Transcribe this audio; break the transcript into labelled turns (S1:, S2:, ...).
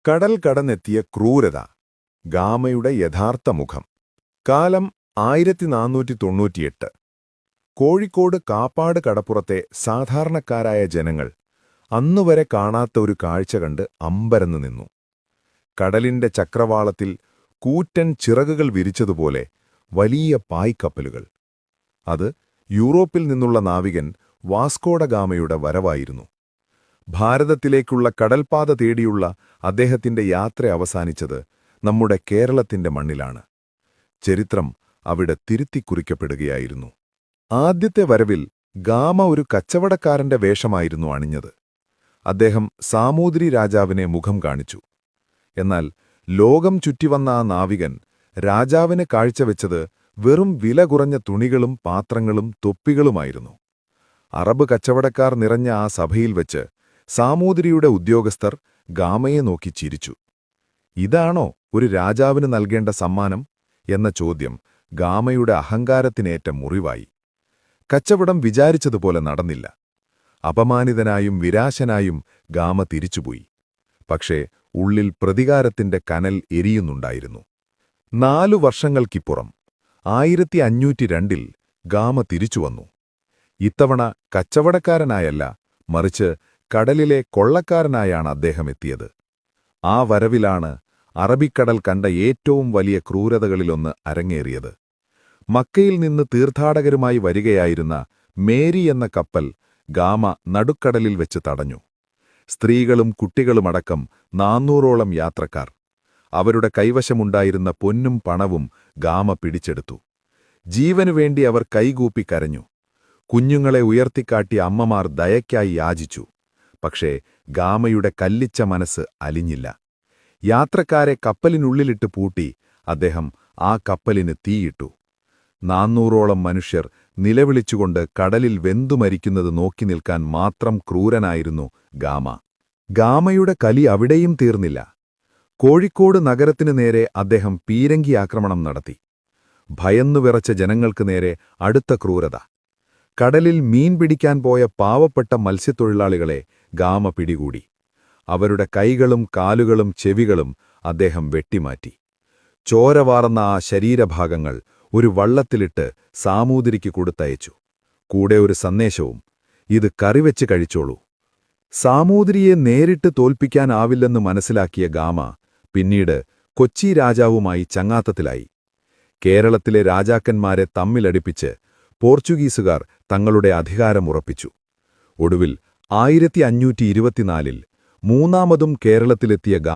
S1: കടൽ കടന്നെത്തിയ ക്രൂരത. ഗാമയുടെ യഥാർത്ഥ മുഖം. കാലം 1498. കോഴിക്കോട് കാപ്പാട് കടപ്പുറത്തെ സാധാരണക്കാരായ ജനങ്ങൾ അന്നുവരെ കാണാത്ത ഒരു കാഴ്ച കണ്ട് അമ്പരന്നു നിന്നു. കടലിന്റെ ചക്രവാളത്തിൽ കൂറ്റൻ ചിറകുകൾ വിരിച്ചതുപോലെ വലിയ പായ്ക്കപ്പലുകൾ. അത് യൂറോപ്പിൽ നിന്നുള്ള നാവികൻ വാസ്കോഡ ഗാമയുടെ വരവായിരുന്നു. ഭാരതത്തിലേക്കുള്ള കടൽപ്പാത തേടിയുള്ള അദ്ദേഹത്തിന്റെ യാത്ര അവസാനിച്ചത് നമ്മുടെ കേരളത്തിന്റെ മണ്ണിലാണ്. ചരിത്രം അവിടെ തിരുത്തിക്കുറിക്കപ്പെടുകയായിരുന്നു. ആദ്യത്തെ വരവിൽ ഗാമ ഒരു കച്ചവടക്കാരന്റെ വേഷമായിരുന്നു അണിഞ്ഞത്. അദ്ദേഹം സാമൂതിരി രാജാവിനെ മുഖം കാണിച്ചു. എന്നാൽ ലോകം ചുറ്റിവന്ന ആ നാവികൻ രാജാവിന് കാഴ്ചവെച്ചത് വെറും വില കുറഞ്ഞ തുണികളും പാത്രങ്ങളും തൊപ്പികളുമായിരുന്നു. അറബ് കച്ചവടക്കാർ നിറഞ്ഞ ആ സഭയിൽ വെച്ച് സാമൂതിരിയുടെ ഉദ്യോഗസ്ഥർ ഗാമയെ നോക്കി ചിരിച്ചു. ഇതാണോ ഒരു രാജാവിന് നൽകേണ്ട സമ്മാനം എന്ന ചോദ്യം ഗാമയുടെ അഹങ്കാരത്തിനേറ്റ മുറിവായി. കച്ചവടം വിചാരിച്ചതുപോലെ നടന്നില്ല. അപമാനിതനായും വിരാശനായും ഗാമ തിരിച്ചുപോയി. പക്ഷേ ഉള്ളിൽ പ്രതികാരത്തിന്റെ കനൽ എരിയുന്നുണ്ടായിരുന്നു. 4 വർഷങ്ങൾക്കിപ്പുറം 1502 ഗാമ തിരിച്ചുവന്നു. ഇത്തവണ കച്ചവടക്കാരനായല്ല, മറിച്ച് കടലിലെ കൊള്ളക്കാരനായാണ് അദ്ദേഹം എത്തിയത്. ആ വരവിലാണ് അറബിക്കടൽ കണ്ട ഏറ്റവും വലിയ ക്രൂരതകളിലൊന്ന് അരങ്ങേറിയത്. മക്കയിൽ നിന്ന് തീർത്ഥാടകരുമായി വരികയായിരുന്ന മേരി എന്ന കപ്പൽ ഗാമ നടുക്കടലിൽ വെച്ച് തടഞ്ഞു. സ്ത്രീകളും കുട്ടികളുമടക്കം 400ഓളം യാത്രക്കാർ. അവരുടെ കൈവശമുണ്ടായിരുന്ന പൊന്നും പണവും ഗാമ പിടിച്ചെടുത്തു. ജീവനുവേണ്ടി അവർ കൈകൂപ്പി കരഞ്ഞു. കുഞ്ഞുങ്ങളെ ഉയർത്തിക്കാട്ടിയ അമ്മമാർ ദയയ്ക്കായി യാചിച്ചു. പക്ഷേ ഗാമയുടെ കല്ലിച്ച മനസ്സ് അലിഞ്ഞില്ല. യാത്രക്കാരെ കപ്പലിനുള്ളിലിട്ട് പൂട്ടി അദ്ദേഹം ആ കപ്പലിന് തീയിട്ടു. 400ഓളം മനുഷ്യർ നിലവിളിച്ചുകൊണ്ട് കടലിൽ വെന്തുമരിക്കുന്നത് നോക്കി നിൽക്കാൻ മാത്രം ക്രൂരനായിരുന്നു ഗാമ. ഗാമയുടെ കലി അവിടെയും തീർന്നില്ല. കോഴിക്കോട് നഗരത്തിനു നേരെ അദ്ദേഹം പീരങ്കി ആക്രമണം നടത്തി. ഭയന്നുവിറച്ച ജനങ്ങൾക്കു നേരെ അടുത്ത ക്രൂരത. കടലിൽ മീൻ പിടിക്കാൻ പോയ പാവപ്പെട്ട മത്സ്യത്തൊഴിലാളികളെ ഗാമ പിടികൂടി. അവരുടെ കൈകളും കാലുകളും ചെവികളും അദ്ദേഹം വെട്ടിമാറ്റി. ചോരവാർന്ന ആ ശരീരഭാഗങ്ങൾ ഒരു വള്ളത്തിലിട്ട് സാമൂതിരിക്ക് കൊടുത്തയച്ചു. കൂടെ ഒരു സന്ദേശവും: ഇത് കറിവെച്ച് കഴിച്ചോളൂ. സാമൂതിരിയെ നേരിട്ട് തോൽപ്പിക്കാനാവില്ലെന്ന് മനസ്സിലാക്കിയ ഗാമ പിന്നീട് കൊച്ചി രാജാവുമായി ചങ്ങാത്തത്തിലായി. കേരളത്തിലെ രാജാക്കന്മാരെ തമ്മിലടിപ്പിച്ച് പോർച്ചുഗീസുകാർ തങ്ങളുടെ അധികാരമുറപ്പിച്ചു. ഒടുവിൽ 1524 മൂന്നാമതും കേരളത്തിലെത്തിയ